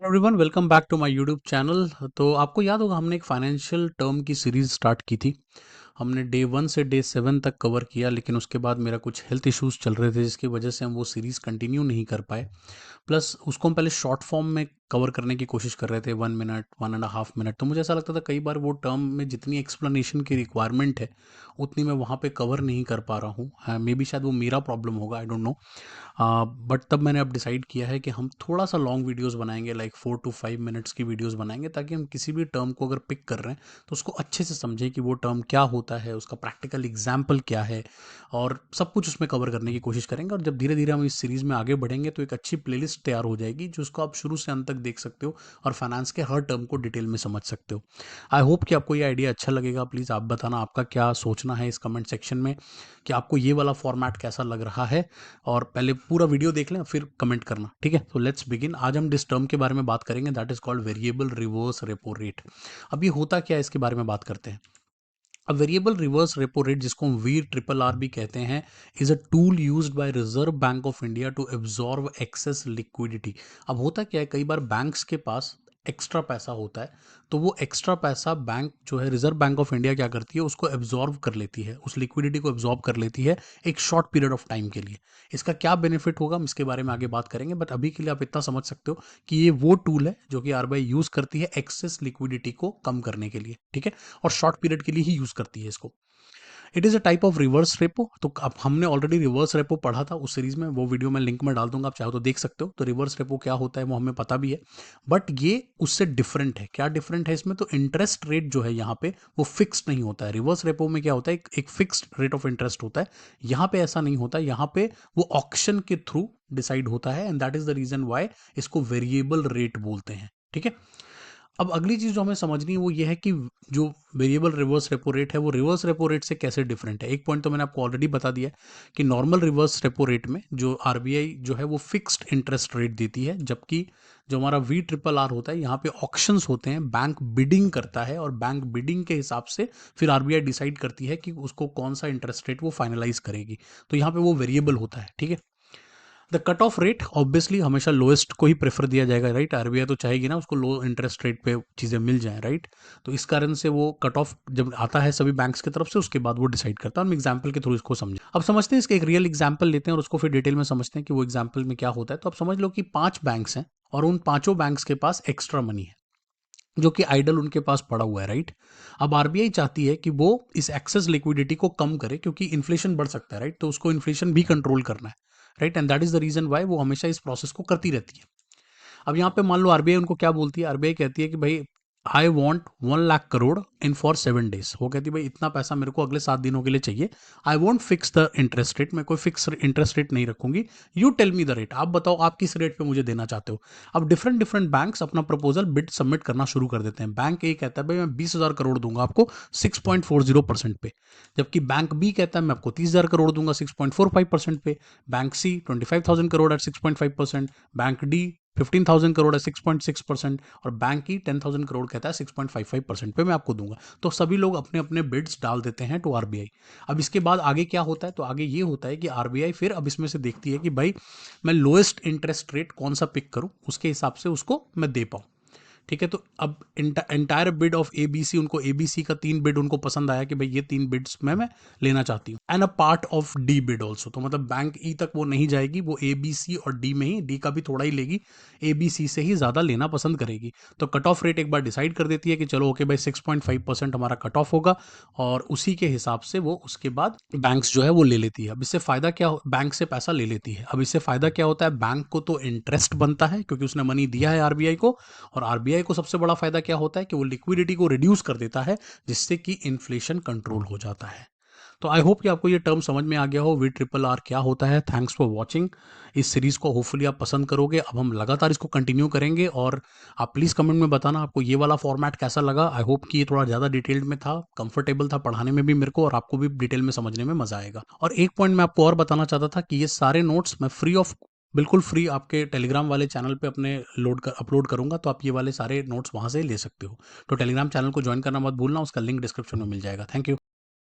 Everyone welcome back to my YouTube channel. तो आपको याद होगा हमने एक फाइनेंशियल टर्म की सीरीज स्टार्ट की थी। हमने डे 1 से डे 7 तक कवर किया, लेकिन उसके बाद मेरा कुछ हेल्थ इश्यूज चल रहे थे जिसकी वजह से हम वो सीरीज कंटिन्यू नहीं कर पाए। प्लस उसको हम पहले शॉर्ट फॉर्म में कवर करने की कोशिश कर रहे थे, 1 मिनट 1.5 मिनट। तो मुझे ऐसा लगता था कई बार वो टर्म में जितनी एक्सप्लेनेशन की रिक्वायरमेंट है उतनी मैं वहाँ पे कवर नहीं कर पा रहा हूँ। मे बी शायद वो मेरा प्रॉब्लम होगा, आई डोंट नो। बट तब मैंने अब डिसाइड किया है कि हम थोड़ा सा लॉन्ग वीडियोस बनाएंगे, लाइक 4 to 5 मिनट्स की वीडियोस बनाएंगे, ताकि हम किसी भी टर्म को अगर पिक कर रहे हैं तो उसको अच्छे से समझें कि वो टर्म क्या होता है, उसका प्रैक्टिकल एग्जाम्पल क्या है, और सब कुछ उसमें कवर करने की कोशिश करेंगे। और जब धीरे धीरे हम इस सीरीज में आगे बढ़ेंगे तो एक अच्छी प्लेलिस्ट तैयार हो जाएगी जो उसको आप शुरू से अंत तक देख सकते हो और फाइनेंस के हर टर्म को डिटेल में समझ सकते हो। आई होप कि आपको ये आइडिया अच्छा लगेगा। प्लीज़ आप बताना आपका क्या सोचना है इस कमेंट सेक्शन में कि आपको ये वाला फॉर्मेट कैसा लग रहा है। और पहले पूरा वीडियो देख लें फिर कमेंट करना, ठीक है। तो लेट्स बिगिन। आज हम जिस टर्म के बारे में बात करेंगे that is called variable reverse repo rate. अब ये होता क्या है इसके बारे में बात करते हैं। अब वेरिएबल रिवर्स रेपो रेट, जिसको हम वी ट्रिपल आर भी कहते हैं, is a tool used by reserve bank of India to absorb excess liquidity. अब होता क्या है, कई बार बैंक्स के पास एक्स्ट्रा पैसा होता है, तो वो एक्स्ट्रा पैसा बैंक जो है, रिजर्व बैंक ऑफ इंडिया क्या करती है, उसको एब्जॉर्व कर लेती है, उस लिक्विडिटी को एब्जॉर्व कर लेती है एक शॉर्ट पीरियड ऑफ टाइम के लिए। इसका क्या बेनिफिट होगा हम इसके बारे में आगे बात करेंगे, बट अभी के लिए आप इतना समझ सकते हो कि ये वो टूल है जो कि आरबीआई यूज करती है एक्सेस लिक्विडिटी को कम करने के लिए, ठीक है, और शॉर्ट पीरियड के लिए ही यूज करती है इसको। It is a type of reverse repo. तो अब हमने ऑलरेडी रिवर्स रेपो पढ़ा था उस सीरीज में, वो वीडियो मैं लिंक में डाल दूंगा, आप चाहो तो देख सकते हो। तो रिवर्स रेपो क्या होता है वो हमें पता भी है, बट ये उससे डिफरेंट है। क्या डिफरेंट है इसमें, तो इंटरेस्ट रेट जो है यहाँ पे वो फिक्स्ड नहीं होता है। रिवर्स रेपो में क्या होता है, एक फिक्स्ड रेट ऑफ इंटरेस्ट होता है। यहाँ पे ऐसा नहीं होता, यहाँ पे वो ऑक्शन के थ्रू डिसाइड होता है, and that is the reason why इसको वेरिएबल रेट बोलते हैं, ठीक है। अब अगली चीज जो हमें समझनी है वो ये है कि जो वेरिएबल रिवर्स रेपो रेट है वो रिवर्स रेपो रेट से कैसे डिफरेंट है। एक पॉइंट तो मैंने आपको ऑलरेडी बता दिया है कि नॉर्मल रिवर्स रेपो रेट में जो आरबीआई जो है वो फिक्स्ड इंटरेस्ट रेट देती है, जबकि जो हमारा वी ट्रिपल आर होता है यहाँ पे ऑक्शंस होते हैं, बैंक बिडिंग करता है, और बैंक बिडिंग के हिसाब से फिर आरबीआई डिसाइड करती है कि उसको कौन सा इंटरेस्ट रेट वो फाइनलाइज करेगी। तो यहाँ पे वो वेरिएबल होता है, ठीक है। The cut off rate obviously हमेशा लोएस्ट को ही प्रेफर दिया जाएगा, राइट। आरबीआई तो चाहेगी ना उसको लो इंटरेस्ट रेट पे चीज़ें मिल जाएं, राइट। तो इस कारण से वो कट ऑफ जब आता है सभी बैंक्स की तरफ से, उसके बाद वो डिसाइड करता है। हम एग्जाम्पल के थ्रू इसको समझें। अब समझते हैं, इसका एक रियल एग्जाम्पल लेते हैं और उसको फिर डिटेल में समझते हैं कि वो एग्जाम्पल में क्या होता है। तो आप समझ लो कि 5 बैंक्स हैं और उन पांचों बैंक्स के पास एक्स्ट्रा मनी है जो कि आइडल उनके पास पड़ा हुआ है, राइट। अब आरबीआई चाहती है कि वो इस एक्सेस लिक्विडिटी को कम करे, क्योंकि इन्फ्लेशन बढ़ सकता है, राइट। तो उसको इन्फ्लेशन भी कंट्रोल करना है, right, and that is the reason why वो हमेशा इस प्रोसेस को करती रहती है। अब यहाँ पे मान लो आरबीआई उनको क्या बोलती है, आरबीआई कहती है कि भाई I want 1 lakh crore in for 7 days. वो कहती है भाई इतना पैसा मेरे को अगले 7 दिनों के लिए चाहिए। I want fix the interest rate, मैं कोई फिक्स इंटरेस्ट रेट नहीं रखूंगी। You tell me the rate, आप बताओ आप किस रेट पे मुझे देना चाहते हो। अब डिफरेंट डिफरेंट बैंक्स अपना प्रपोजल बिड सबमिट करना शुरू कर देते हैं। बैंक ए कहता है भाई मैं 20,000 करोड़ दूंगा आपको 6.40% पे, जबकि बैंक बी कहता है मैं आपको 30,000 करोड़ दूंगा 6.45% पे। Bank C 25,000 crore at 6.5%, bank D 15,000 crore है 6.6%, और बैंक की 10,000 करोड़ कहता है 6.55% पे मैं आपको दूंगा। तो सभी लोग अपने अपने बिड्स डाल देते हैं टू आरबीआई। अब इसके बाद आगे क्या होता है, तो आगे ये होता है कि आरबीआई फिर अब इसमें से देखती है कि भाई मैं लोएस्ट इंटरेस्ट रेट कौन सा पिक करूं, उसके हिसाब से उसको मैं दे पाऊं, ठीक है। तो अब एंटायर बिड ऑफ एबीसी, उनको एबीसी का 3 बिड उनको पसंद आया कि भाई ये 3 बिड्स मैं लेना चाहती हूँ, and a part of D bid also. तो मतलब बैंक ई तक वो नहीं जाएगी, वो एबीसी और डी में ही, डी का भी थोड़ा ही लेगी, एबीसी से ही ज्यादा लेना पसंद करेगी। तो कट ऑफ रेट एक बार डिसाइड कर देती है कि चलो ओके भाई 6.5% हमारा कट ऑफ होगा, और उसी के हिसाब से वो उसके बाद बैंक्स जो है वो ले लेती है। अब इससे फायदा क्या, बैंक से पैसा ले लेती है। अब इससे फायदा क्या होता है, बैंक को तो इंटरेस्ट बनता है क्योंकि उसने मनी दिया है आरबीआई को, और आरबीआई को सबसे बड़ा फायदा क्या होता है कि वो लिक्विडिटी को रिड्यूस कर देता है, जिससे कि इन्फ्लेशन कंट्रोल हो जाता है। तो आई होप कि आपको ये टर्म समझ में आ गया हो, वी ट्रिपल आर क्या होता है। Thanks for watching. इस सीरीज को होपफुली आप पसंद करोगे। अब हम लगातार इसको कंटिन्यू करेंगे, और आप प्लीज़ कमेंट में बताना आपको ये वाला फॉर्मेट कैसा लगा। आई होप कि ये थोड़ा ज़्यादा डिटेल्ड में था, कंफर्टेबल था पढ़ाने में भी मेरे को, और आपको भी डिटेल में समझने में मजा आएगा। और एक पॉइंट मैं आपको और बताना चाहता था कि ये सारे नोट्स मैं फ्री ऑफ, बिल्कुल फ्री आपके टेलीग्राम वाले चैनल पे अपने अपलोड करूंगा, तो आप ये वाले सारे नोट्स वहां से ले सकते हो। तो टेलीग्राम चैनल को ज्वाइन करना मत भूलना, उसका लिंक डिस्क्रिप्शन में मिल जाएगा। Thank you.